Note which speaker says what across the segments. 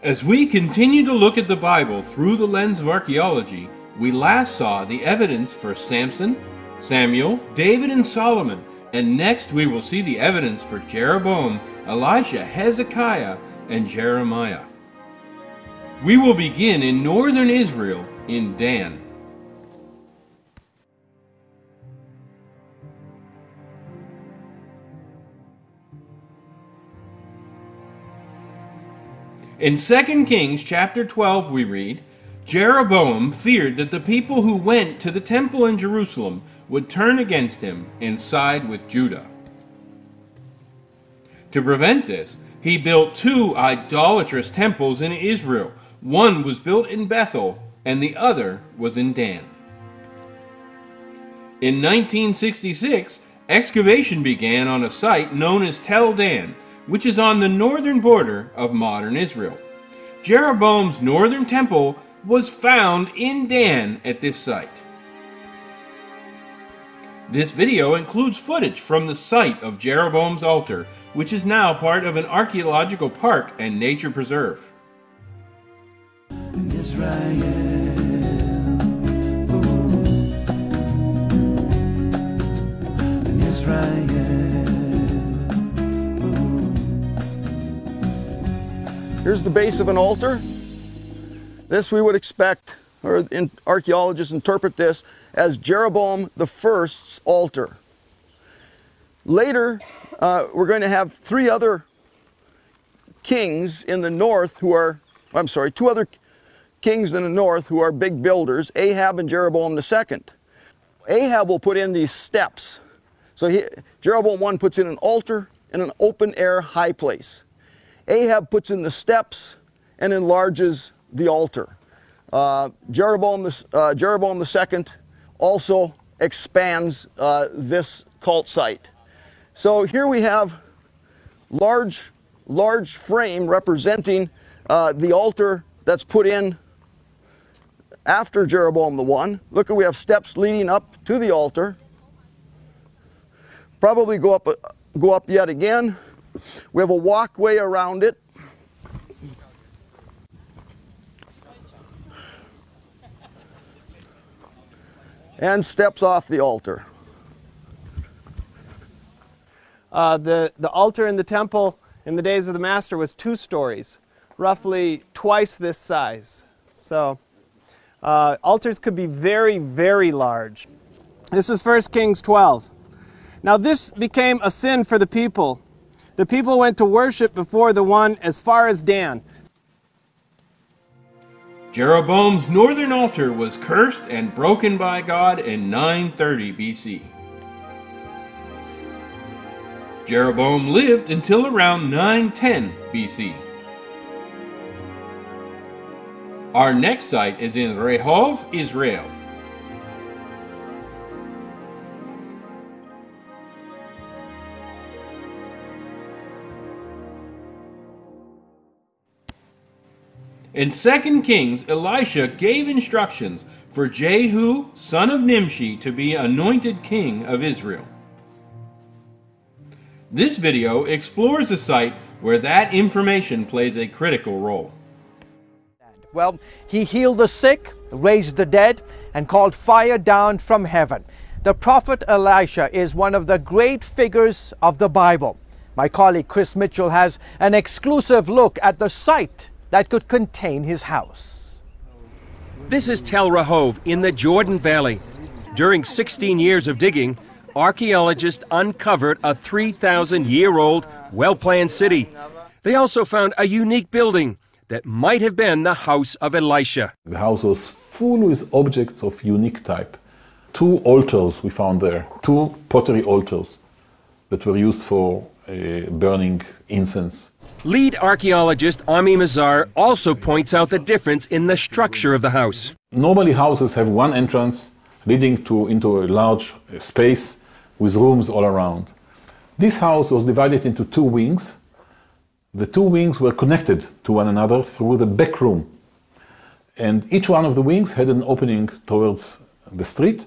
Speaker 1: As we continue to look at the Bible through the lens of archaeology, we last saw the evidence for Samson, Samuel, David, and Solomon, and next we will see the evidence for Jeroboam, Elisha, Hezekiah, and Jeremiah. We will begin in northern Israel in Dan. In 2 Kings chapter 12 we read, Jeroboam feared that the people who went to the temple in Jerusalem would turn against him and side with Judah. To prevent this, he built 2 idolatrous temples in Israel. One was built in Bethel and the other was in Dan. In 1966, excavation began on a site known as Tel Dan, which is on the northern border of modern Israel. Jeroboam's northern temple was found in Dan at this site. This video includes footage from the site of Jeroboam's altar, which is now part of an archaeological park and nature preserve.
Speaker 2: In Israel, in Israel.
Speaker 3: Here's the base of an altar. This we would expect, or archaeologists interpret this as Jeroboam the First's altar. Later, we're going to have 3 other kings in the north who are, I'm sorry, 2 other kings in the north who are big builders, Ahab and Jeroboam II. Ahab will put in these steps. So Jeroboam I puts in an altar and an open-air high place. Ahab puts in the steps and enlarges the altar. Jeroboam II also expands this cult site. So here we have large frame representing the altar that's put in after Jeroboam I. Look, we have steps leading up to the altar. Probably go up yet again. We have a walkway around it. And steps off the altar.
Speaker 4: The altar in the temple in the days of the Master was 2 stories, roughly twice this size. So altars could be very, very large. This is 1 Kings 12. Now this became a sin for the people. The people went to worship before the one as far as Dan.
Speaker 1: Jeroboam's northern altar was cursed and broken by God in 930 BC. Jeroboam lived until around 910 BC. Our next site is in Rehov, Israel. In 2 Kings, Elisha gave instructions for Jehu, son of Nimshi, to be anointed king of Israel. This video explores the site where that information plays a critical role.
Speaker 5: Well, he healed the sick, raised the dead, and called fire down from heaven. The prophet Elisha is one of the great figures of the Bible. My colleague Chris Mitchell has an exclusive look at the site that could contain his house.
Speaker 6: This is Tel Rehov in the Jordan Valley. During 16 years of digging, archaeologists uncovered a 3,000-year-old, well-planned city. They also found a unique building that might have been the house of Elisha.
Speaker 7: The house was full with objects of unique type. 2 altars we found there, 2 pottery altars that were used for burning incense.
Speaker 6: Lead archaeologist Ami Mazar also points out the difference in the structure of the house.
Speaker 7: Normally houses have one entrance leading into a large space with rooms all around. This house was divided into 2 wings. The 2 wings were connected to one another through the back room. And each one of the wings had an opening towards the street.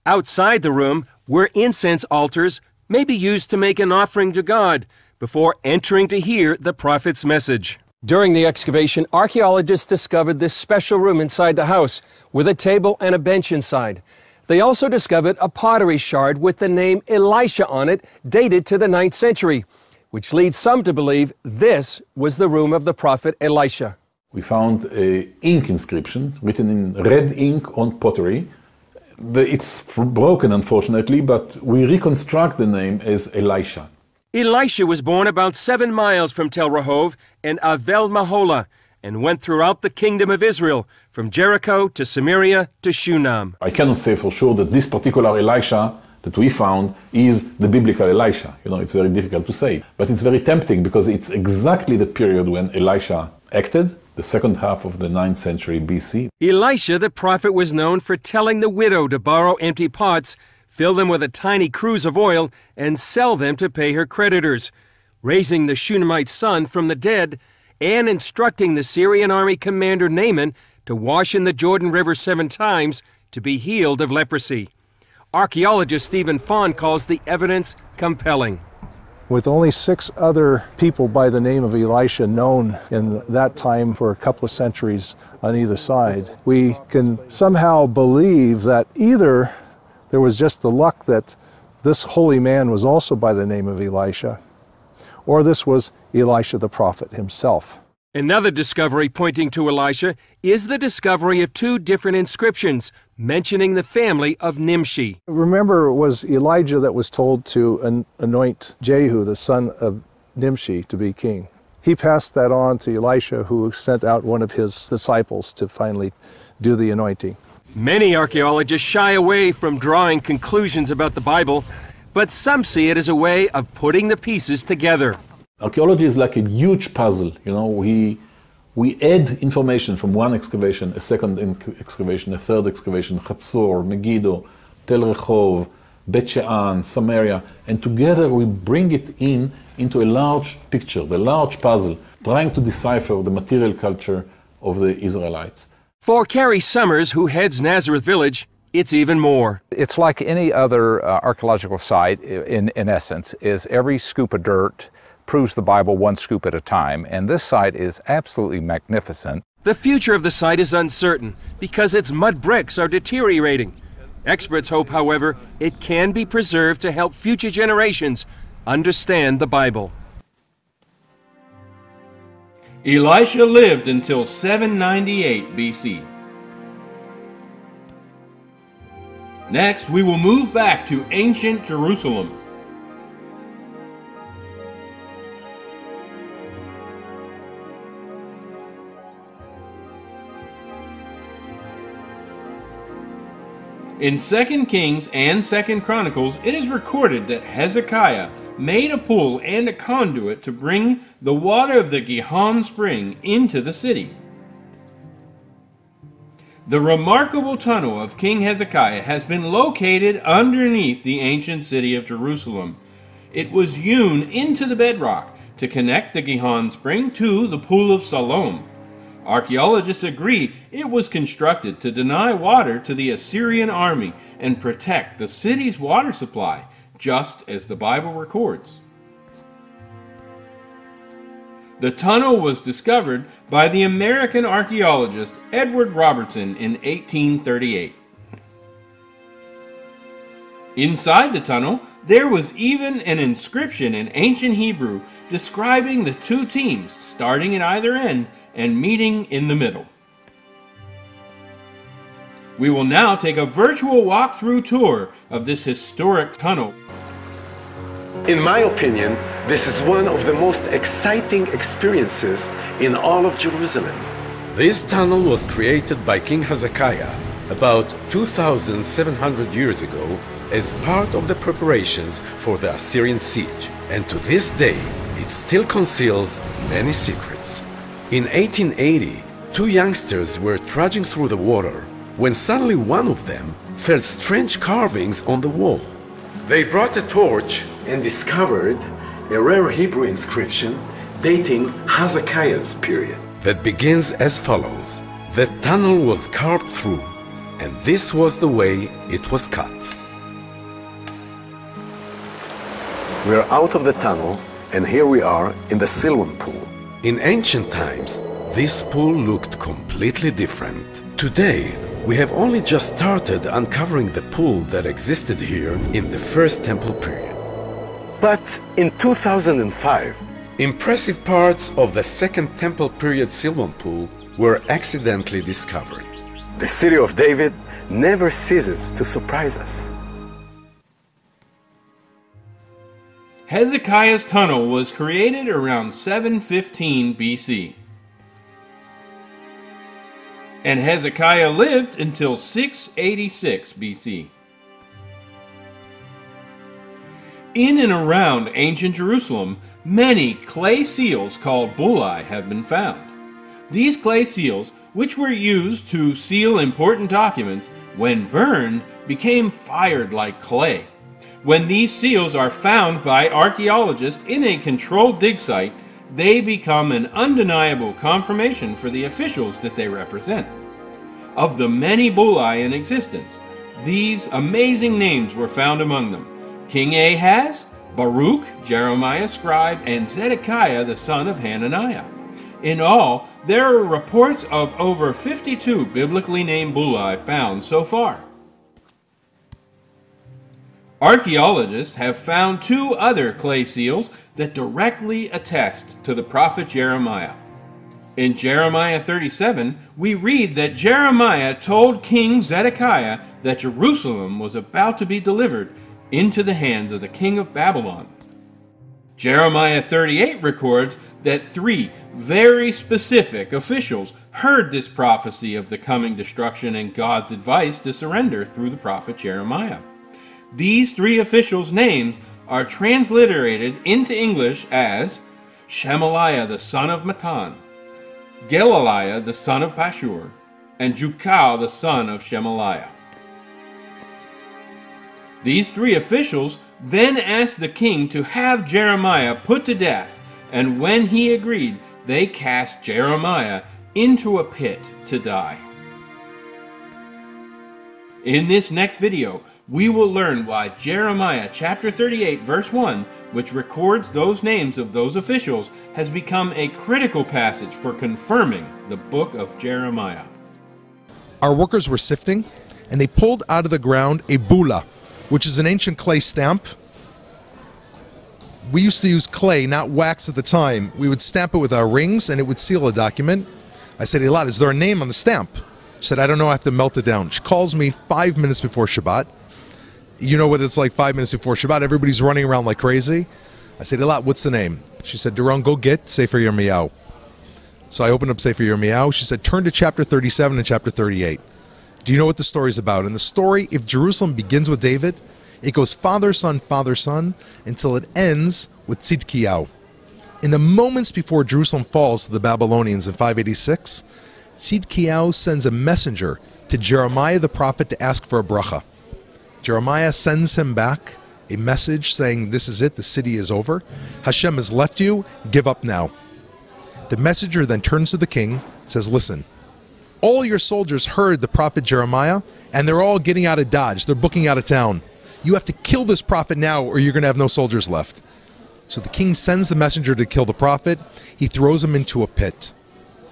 Speaker 6: Outside the room were incense altars, maybe used to make an offering to God, before entering to hear the prophet's message. During the excavation, archaeologists discovered this special room inside the house with a table and a bench inside. They also discovered a pottery shard with the name Elisha on it, dated to the 9th century, which leads some to believe this was the room of the prophet Elisha.
Speaker 7: We found an ink inscription written in red ink on pottery. It's broken, unfortunately, but we reconstruct the name as Elisha.
Speaker 6: Elisha was born about 7 miles from Tel Rehov and Avel Mahola, and went throughout the kingdom of Israel, from Jericho to Samaria to Shunam.
Speaker 7: I cannot say for sure that this particular Elisha that we found is the biblical Elisha. You know, it's very difficult to say. But it's very tempting because it's exactly the period when Elisha acted, the second half of the 9th century BC.
Speaker 6: Elisha, the prophet, was known for telling the widow to borrow empty pots, fill them with a tiny cruse of oil, and sell them to pay her creditors, raising the Shunammite son from the dead, and instructing the Syrian army commander Naaman to wash in the Jordan River 7 times to be healed of leprosy. Archaeologist Stephen Fawn calls the evidence compelling.
Speaker 8: With only 6 other people by the name of Elisha known in that time for a couple of centuries on either side, we can somehow believe that either there was just the luck that this holy man was also by the name of Elisha, or this was Elisha the prophet himself.
Speaker 6: Another discovery pointing to Elisha is the discovery of 2 different inscriptions mentioning the family of Nimshi.
Speaker 8: Remember, it was Elijah that was told to anoint Jehu, the son of Nimshi, to be king. He passed that on to Elisha, who sent out one of his disciples to finally do the anointing.
Speaker 6: Many archaeologists shy away from drawing conclusions about the Bible, but some see it as a way of putting the pieces together.
Speaker 7: Archaeology is like a huge puzzle. You know, we add information from one excavation, a second excavation, a third excavation, Chatzor, Megiddo, Tel Rehov, Bet She'an, Samaria, and together we bring it into a large picture, the large puzzle, trying to decipher the material culture of the Israelites.
Speaker 6: For Carrie Summers, who heads Nazareth Village, it's even more.
Speaker 9: It's like any other archaeological site, in essence, is every scoop of dirt proves the Bible 1 scoop at a time, and this site is absolutely magnificent.
Speaker 6: The future of the site is uncertain because its mud bricks are deteriorating. Experts hope, however, it can be preserved to help future generations understand the Bible.
Speaker 1: Elisha lived until 798 BC. Next, we will move back to ancient Jerusalem. In 2 Kings and 2 Chronicles, it is recorded that Hezekiah made a pool and a conduit to bring the water of the Gihon spring into the city. The remarkable tunnel of King Hezekiah has been located underneath the ancient city of Jerusalem. It was hewn into the bedrock to connect the Gihon spring to the Pool of Siloam. Archaeologists agree it was constructed to deny water to the Assyrian army and protect the city's water supply, just as the Bible records. The tunnel was discovered by the American archaeologist Edward Robertson in 1838. Inside the tunnel, there was even an inscription in ancient Hebrew describing the 2 teams starting at either end and meeting in the middle. We will now take a virtual walkthrough tour of this historic tunnel.
Speaker 10: In my opinion, this is one of the most exciting experiences in all of Jerusalem.
Speaker 11: This tunnel was created by King Hezekiah about 2,700 years ago as part of the preparations for the Assyrian siege, and to this day it still conceals many secrets. In 1880, 2 youngsters were trudging through the water when suddenly one of them felt strange carvings on the wall. They brought a torch
Speaker 10: And discovered a rare Hebrew inscription dating Hezekiah's period.
Speaker 11: that begins as follows. The tunnel was carved through, and this was the way it was cut.
Speaker 10: We're out of the tunnel, and here we are in the Siloam pool.
Speaker 11: In ancient times, this pool looked completely different. Today, we have only just started uncovering the pool that existed here in the First Temple period. But in 2005, impressive parts of the Second Temple period Siloam pool were accidentally discovered. The city of David never ceases to surprise us.
Speaker 1: Hezekiah's tunnel was created around 715 BC. And Hezekiah lived until 686 BC. In and around ancient Jerusalem, many clay seals called bullae have been found. These clay seals, which were used to seal important documents, when burned, became fired like clay. When these seals are found by archaeologists in a controlled dig site, they become an undeniable confirmation for the officials that they represent. Of the many bullae in existence, these amazing names were found among them: King Ahaz, Baruch, Jeremiah scribe, and Zedekiah the son of Hananiah. In all, there are reports of over 52 biblically named bullae found so far. Archaeologists have found 2 other clay seals that directly attest to the prophet Jeremiah. In Jeremiah 37, we read that Jeremiah told King Zedekiah that Jerusalem was about to be delivered into the hands of the king of Babylon. Jeremiah 38 records that 3 very specific officials heard this prophecy of the coming destruction and God's advice to surrender through the prophet Jeremiah. These 3 officials' names are transliterated into English as Shemaliah the son of Matan, Gelaliah the son of Pashur, and Jukal the son of Shemaliah. These 3 officials then asked the king to have Jeremiah put to death, and when he agreed, they cast Jeremiah into a pit to die. In this next video, we will learn why Jeremiah chapter 38 verse 1, which records those names of those officials, has become a critical passage for confirming the book of Jeremiah.
Speaker 12: Our workers were sifting, and they pulled out of the ground a bula, which is an ancient clay stamp. We used to use clay, not wax at the time. We would stamp it with our rings, and it would seal a document. I said, Elad, is there a name on the stamp? She said, I don't know, I have to melt it down. She calls me 5 minutes before Shabbat. You know what it's like 5 minutes before Shabbat. Everybody's running around like crazy. I said, Elad, what's the name? She said, Doron, go get Sefer Yirmiyahu. So I opened up Sefer Yirmiyahu. She said, turn to chapter 37 and chapter 38. Do you know what the story's about? In the story, if Jerusalem begins with David, it goes father, son, until it ends with Tzidkiyahu. In the moments before Jerusalem falls to the Babylonians in 586, Tzidkiyahu sends a messenger to Jeremiah the prophet to ask for a bracha. Jeremiah sends him back a message saying, this is it, the city is over. Hashem has left you, give up now. The messenger then turns to the king and says, listen, all your soldiers heard the prophet Jeremiah, and they're all getting out of Dodge. They're booking out of town. You have to kill this prophet now, or you're going to have no soldiers left. So the king sends the messenger to kill the prophet. He throws him into a pit.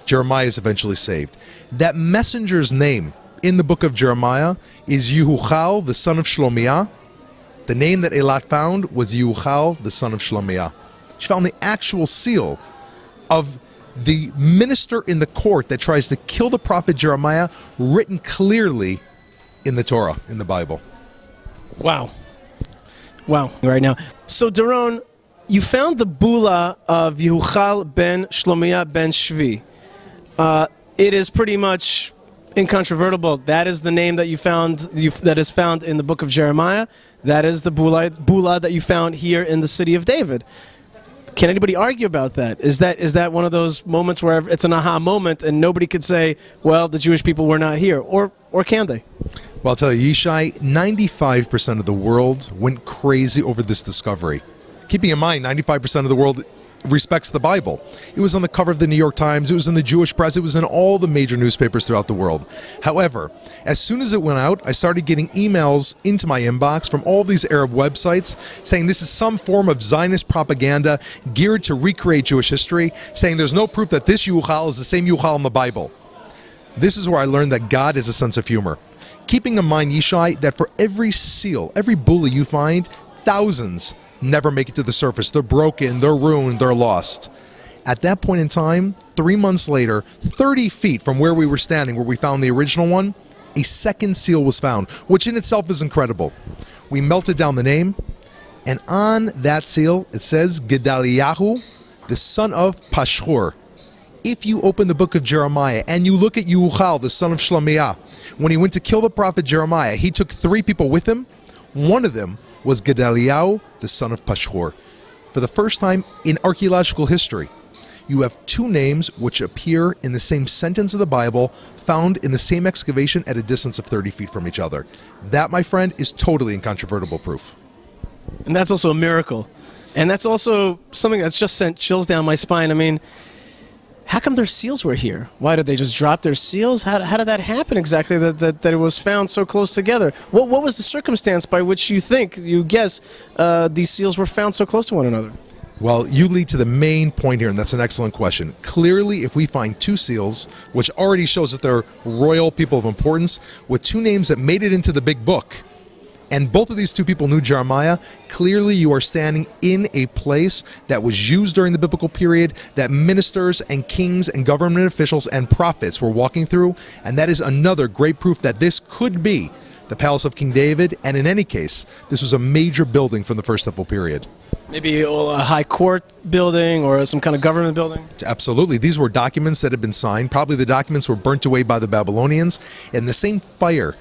Speaker 12: Jeremiah is eventually saved. That messenger's name in the book of Jeremiah is Yehuchal, the son of Shlomiah. The name that Eilat found was Yehuchal, the son of Shlomiah. She found the actual seal of the minister in the court that tries to kill the prophet Jeremiah, written clearly in the Torah, in the Bible.
Speaker 4: Wow. Wow. Right now. So, Doron, you found the bula of Yehuchal ben Shlomiah ben Shvi. It is pretty much incontrovertible. That is the name that you found, that is found in the book of Jeremiah. That is the bula that you found here in the city of David. Can anybody argue about that? Is that one of those moments where it's an aha moment and nobody could say, well, the Jewish people were not here? Or can they?
Speaker 12: Well, I'll tell you, Yishai, 95% of the world went crazy over this discovery. Keeping in mind, 95% of the world respects to the Bible. It was on the cover of the New York Times, it was in the Jewish press, it was in all the major newspapers throughout the world. However, as soon as it went out, I started getting emails into my inbox from all these Arab websites saying this is some form of Zionist propaganda geared to recreate Jewish history, saying there's no proof that this Yuchal is the same Yuchal in the Bible. This is where I learned that God has a sense of humor. Keeping in mind, Yishai, that for every seal, every bully you find, thousands never make it to the surface. They're broken, they're ruined, they're lost. At that point in time, 3 months later, 30 feet from where we were standing, where we found the original one, a second seal was found, which in itself is incredible. We melted down the name, and on that seal, it says Gedaliahu, the son of Pashhur. If you open the book of Jeremiah and you look at Yehuchal, the son of Shlemiah, when he went to kill the prophet Jeremiah, he took 3 people with him. One of them was Gedaliah, the son of Pashhur. For the first time in archaeological history, you have 2 names which appear in the same sentence of the Bible, found in the same excavation at a distance of 30 feet from each other. That, my friend, is totally incontrovertible proof.
Speaker 4: And that's also a miracle. And that's also something that's just sent chills down my spine. I mean, how come their seals were here? Why did they just drop their seals? How did that happen exactly, that it was found so close together? What was the circumstance by which you guess, these seals were found so close to one another?
Speaker 12: Well, you lead to the main point here, and that's an excellent question. Clearly, if we find 2 seals, which already shows that they're royal people of importance, with 2 names that made it into the big book, and both of these 2 people knew Jeremiah, clearly you are standing in a place that was used during the biblical period, that ministers and kings and government officials and prophets were walking through, and that is another great proof that this could be the palace of King David, and in any case, this was a major building from the First Temple period.
Speaker 4: Maybe a high court building or some kind of government building?
Speaker 12: Absolutely. These were documents that had been signed. Probably the documents were burnt away by the Babylonians, and the same fire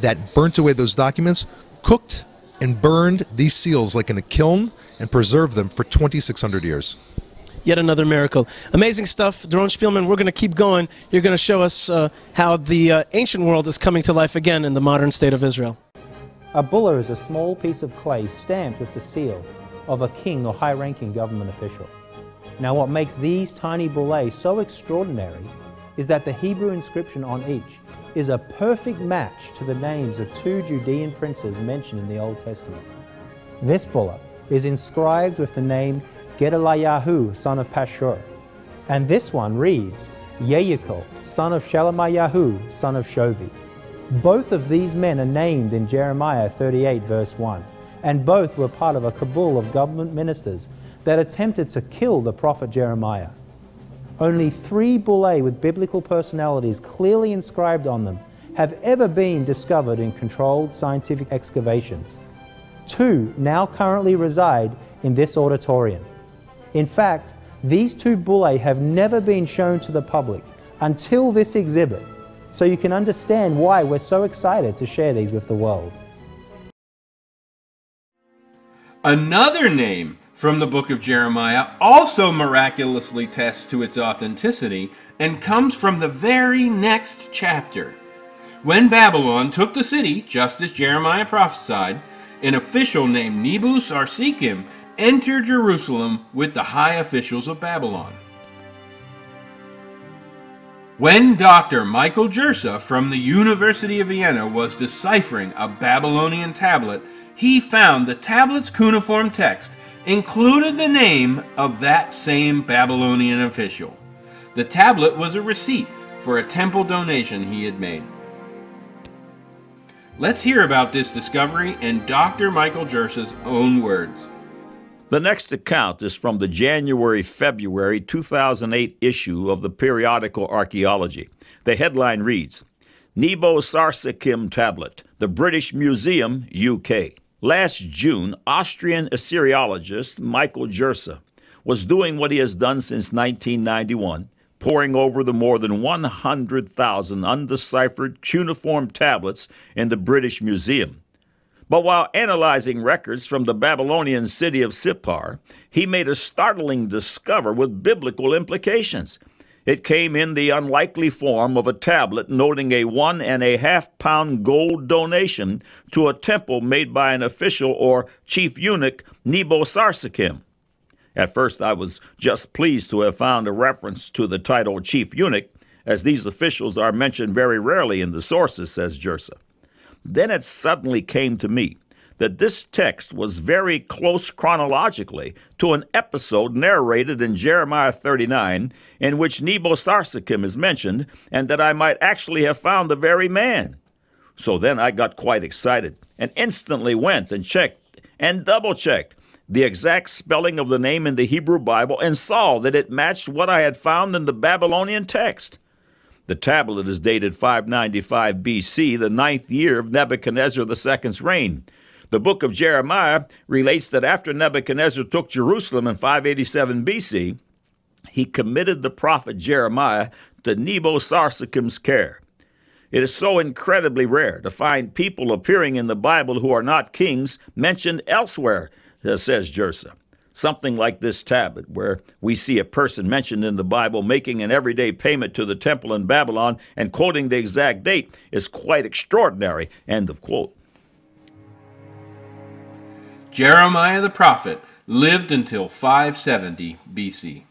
Speaker 12: that burnt away those documents cooked and burned these seals like in a kiln and preserved them for 2,600 years.
Speaker 4: Yet another miracle. Amazing stuff. Doron Spielman, we're going to keep going. You're going to show us how the ancient world is coming to life again in the modern state of Israel.
Speaker 13: A bulla is a small piece of clay stamped with the seal of a king or high-ranking government official. Now, what makes these tiny bullae so extraordinary is that the Hebrew inscription on each is a perfect match to the names of 2 Judean princes mentioned in the Old Testament. This bulla is inscribed with the name Gedaliahu, son of Pashhur, and this one reads Yehikel, son of Shelemiyahu, son of Shovi. Both of these men are named in Jeremiah 38 verse 1, and both were part of a cabal of government ministers that attempted to kill the prophet Jeremiah. Only 3 bullae with biblical personalities clearly inscribed on them have ever been discovered in controlled scientific excavations. 2 now currently reside in this auditorium. In fact, these 2 bullae have never been shown to the public until this exhibit, so you can understand why we're so excited to share these with the world.
Speaker 1: Another name from the book of Jeremiah also miraculously tests to its authenticity and comes from the very next chapter. When Babylon took the city, just as Jeremiah prophesied, an official named Nebu-Sarsekim entered Jerusalem with the high officials of Babylon. When Dr. Michael Jersa from the University of Vienna was deciphering a Babylonian tablet, he found the tablet's cuneiform text included the name of that same Babylonian official. The tablet was a receipt for a temple donation he had made. Let's hear about this discovery in Dr. Michael Jersa's own words.
Speaker 14: The next account is from the January-February 2008 issue of the periodical Archaeology. The headline reads, Nebu-Sarsekim Tablet, the British Museum, UK. Last June, Austrian Assyriologist Michael Jersa was doing what he has done since 1991, poring over the more than 100,000 undeciphered cuneiform tablets in the British Museum. But while analyzing records from the Babylonian city of Sippar, he made a startling discovery with biblical implications. It came in the unlikely form of a tablet noting a 1.5 pound gold donation to a temple made by an official or chief eunuch, Nebu-Sarsekim. At first, I was just pleased to have found a reference to the title chief eunuch, as these officials are mentioned very rarely in the sources, says Jersa. Then it suddenly came to me that this text was very close chronologically to an episode narrated in Jeremiah 39 in which Nebo-Sarsekim is mentioned, and that I might actually have found the very man. So then I got quite excited and instantly went and checked and double-checked the exact spelling of the name in the Hebrew Bible and saw that it matched what I had found in the Babylonian text. The tablet is dated 595 BC, the 9th year of Nebuchadnezzar II's reign. The book of Jeremiah relates that after Nebuchadnezzar took Jerusalem in 587 BC, he committed the prophet Jeremiah to Nebo-Sarsekim's care. It is so incredibly rare to find people appearing in the Bible who are not kings mentioned elsewhere, says Jersa. Something like this tablet, where we see a person mentioned in the Bible making an everyday payment to the temple in Babylon and quoting the exact date, is quite extraordinary. End of quote.
Speaker 1: Jeremiah the prophet lived until 570 BC.